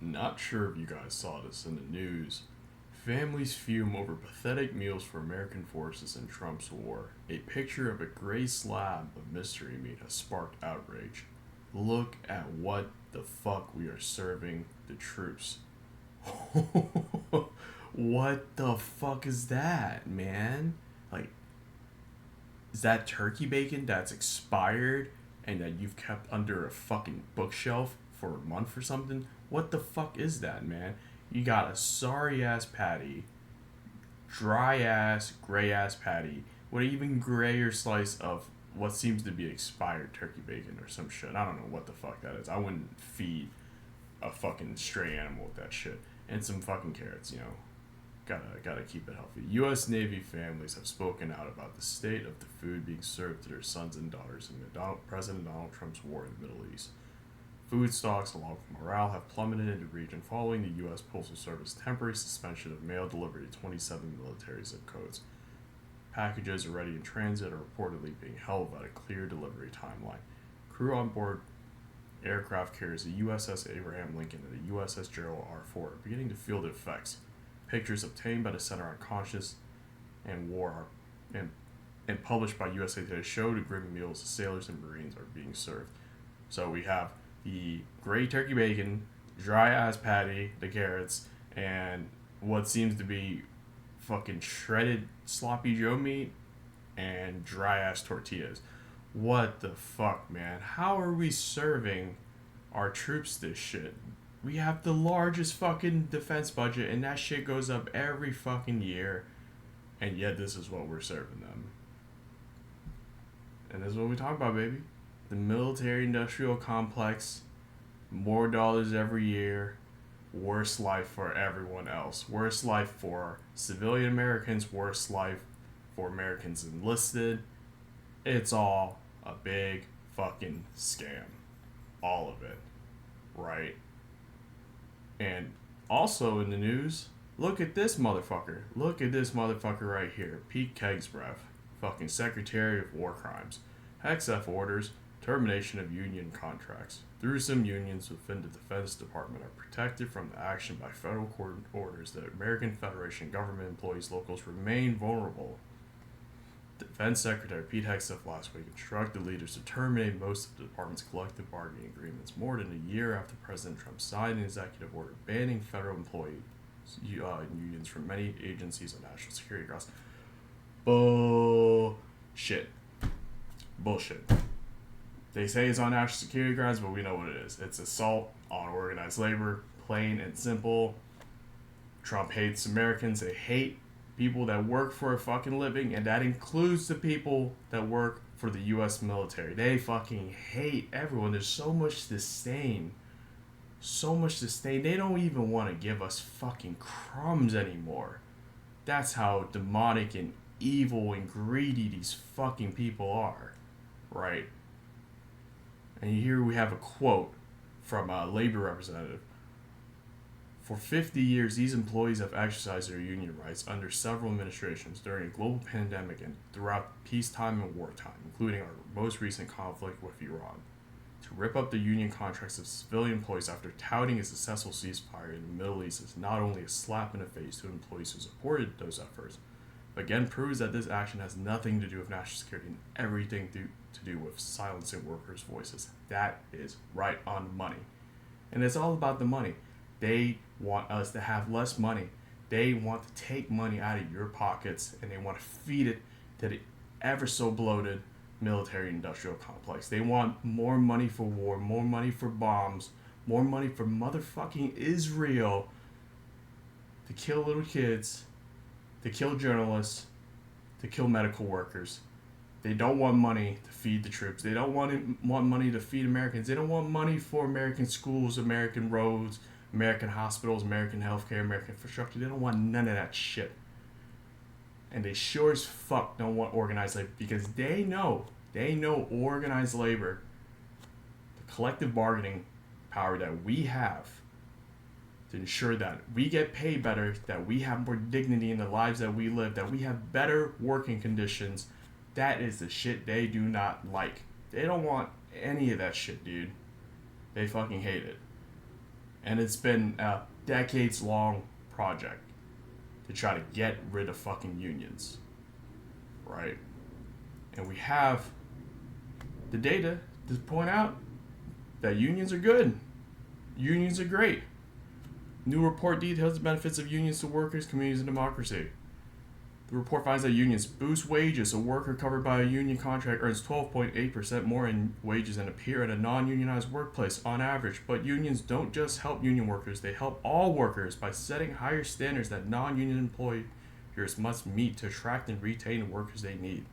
Not sure if you guys saw this in the news. Families fume over pathetic meals for American forces in Trump's war. A picture of a gray slab of mystery meat has sparked outrage. Look at what the fuck we are serving the troops. What the fuck is that, man? Like, is that turkey bacon that's expired and that you've kept under a fucking bookshelf for a month or something? What the fuck is that, man? You got a sorry ass patty, dry ass, gray ass patty, with an even grayer slice of what seems to be expired turkey bacon or some shit. I don't know what the fuck that is. I wouldn't feed a fucking stray animal with that shit. And some fucking carrots. Gotta keep it healthy. U.S. Navy families have spoken out about the state of the food being served to their sons and daughters in President Donald Trump's war in the Middle East. Food stocks, along with morale, have plummeted in the region following the U.S. Postal Service temporary suspension of mail delivery to 27 military zip codes. Packages already in transit are reportedly being held without a clear delivery timeline. Crew on board aircraft carriers the USS Abraham Lincoln and the USS Gerald R. Ford are beginning to feel the effects. Pictures obtained by the Center on Conscience and War and published by USA Today show the grim meals the sailors and Marines are being served. So we have the gray turkey bacon, dry ass patty, the carrots, and what seems to be fucking shredded sloppy Joe meat and dry ass tortillas. What the fuck, man? How are we serving our troops this shit? We have the largest fucking defense budget, and that shit goes up every fucking year, and yet this is what we're serving them. And this is what we talk about, baby. The military industrial complex, more dollars every year, worse life for everyone else. Worse life for civilian Americans, worse life for Americans enlisted. It's all a big fucking scam. All of it. Right? And also in the news, look at this motherfucker. Look at this motherfucker right here. Pete Kegsbreath, fucking Secretary of War Crimes. HEXF orders termination of union contracts. Through some unions within the Defense Department are protected from the action by federal court orders that American Federation government employees locals remain vulnerable. Defense Secretary Pete Hegseth last week instructed leaders to terminate most of the department's collective bargaining agreements more than a year after President Trump signed an executive order banning federal employee unions from many agencies on national security grounds. Bullshit. Bullshit. They say it's on national security grounds, but we know what it is. It's assault on organized labor, plain and simple. Trump hates Americans. They hate people that work for a fucking living, and that includes the people that work for the U.S. military. They fucking hate everyone. There's so much disdain. So much disdain. They don't even want to give us fucking crumbs anymore. That's how demonic and evil and greedy these fucking people are. Right? And here we have a quote from a labor representative. For 50 years, these employees have exercised their union rights under several administrations during a global pandemic and throughout peacetime and wartime, including our most recent conflict with Iran. To rip up the union contracts of civilian employees after touting a successful ceasefire in the Middle East is not only a slap in the face to employees who supported those efforts, but again proves that this action has nothing to do with national security and everything to do with silencing workers' voices. That is right on the money. And it's all about the money. They want us to have less money. They want to take money out of your pockets and they want to feed it to the ever so bloated military industrial complex. They want more money for war, more money for bombs, more money for motherfucking Israel to kill little kids, to kill journalists, to kill medical workers. They don't want money to feed the troops. They don't want money to feed Americans. They don't want money for American schools, American roads, American hospitals, American healthcare, American infrastructure. They don't want none of that shit. And they sure as fuck don't want organized labor because they know organized labor, the collective bargaining power that we have to ensure that we get paid better, that we have more dignity in the lives that we live, that we have better working conditions. That is the shit they do not like. They don't want any of that shit, dude. They fucking hate it. And it's been a decades-long project to try to get rid of fucking unions, right? And we have the data to point out that unions are good. Unions are great. New report details the benefits of unions to workers, communities, and democracy. The report finds that unions boost wages. A worker covered by a union contract earns 12.8% more in wages than a peer at a non-unionized workplace on average. But unions don't just help union workers, they help all workers by setting higher standards that non-union employers must meet to attract and retain the workers they need.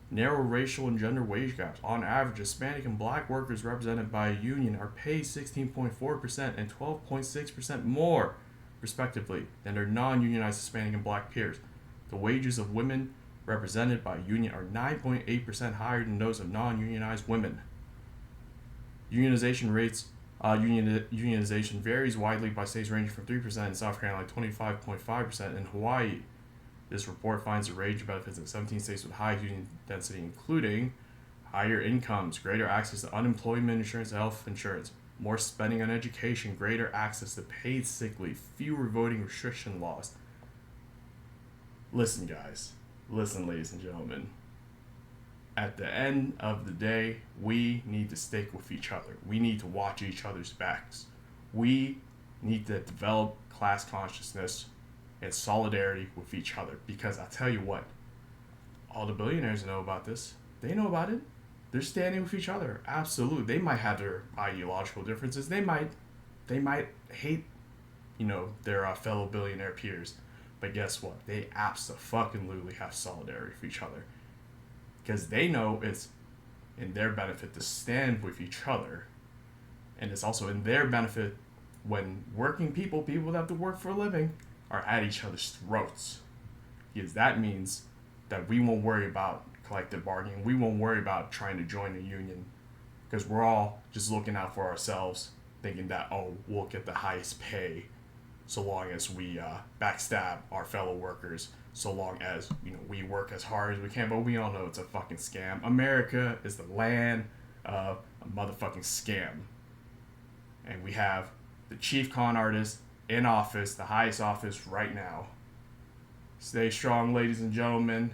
Narrow racial and gender wage gaps. On average, Hispanic and black workers represented by a union are paid 16.4% and 12.6% more, respectively, than their non-unionized Hispanic and black peers. The wages of women represented by a union are 9.8% higher than those of non-unionized women. Unionization rates unionization varies widely by states, ranging from 3% in South Carolina to 25.5% in Hawaii. This report finds a range of benefits in 17 states with high union density, including higher incomes, greater access to unemployment insurance and health insurance, more spending on education, greater access to paid sick leave, fewer voting restriction laws. Listen, guys. Listen, ladies and gentlemen. At the end of the day, we need to stick with each other. We need to watch each other's backs. We need to develop class consciousness and solidarity with each other. Because I'll tell you what, all the billionaires know about this. They know about it. They're standing with each other. Absolutely. They might have their ideological differences. They might hate, their fellow billionaire peers. But guess what? They absolutely have solidarity for each other. Because they know it's in their benefit to stand with each other. And it's also in their benefit when working people that have to work for a living, are at each other's throats. Because that means that we won't worry about collective bargaining. We won't worry about trying to join a union. Because we're all just looking out for ourselves, thinking that, we'll get the highest pay so long as we backstab our fellow workers, so long as we work as hard as we can. But we all know it's a fucking scam. America is the land of a motherfucking scam. And we have the chief con artist in office, the highest office right now. Stay strong, ladies and gentlemen.